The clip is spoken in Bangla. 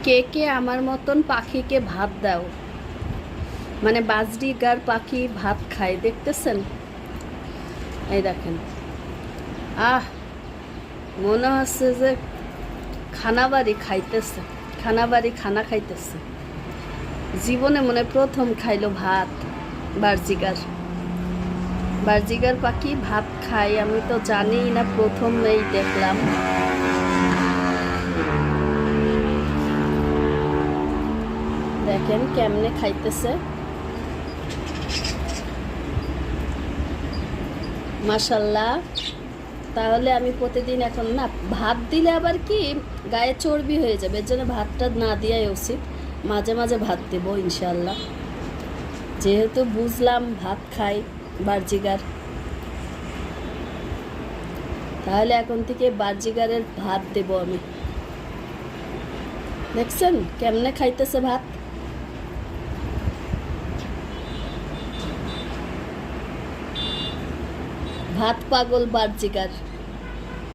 কে কে আমার মতন পাখিকে ভাত দাও? মানে বাজরিগার পাখি ভাত খায়, দেখতেছেন? এই দেখেন, আহ মনে হচ্ছে যে খানাবাড়ি খাইতেছে, খানাবাড়ি খানা খাইতেছে। জীবনে মনে প্রথম খাইলো ভাত। বাজরিগার বাজরিগার পাখি ভাত খায়, আমি তো জানিই না, প্রথমেই দেখলাম। দেখেন কেমনে খাইতেছে, মাশাল্লাহ। তাহলে আমি প্রতিদিন এখন না ভাত দিলে আবার কি গায়ে চর্বি হয়ে যাবে, এর জন্য ভাতটা না দেওয়াই উচিত। মাঝে মাঝে ভাত দেবো ইনশাল্লাহ, যেহেতু বুঝলাম ভাত খাই বাজরিগার। তাহলে এখন থেকে বাজরিগারের ভাত দেব আমি। দেখছেন কেমনে খাইতেছে ভাত? ভাত পাগল বাজরিগার।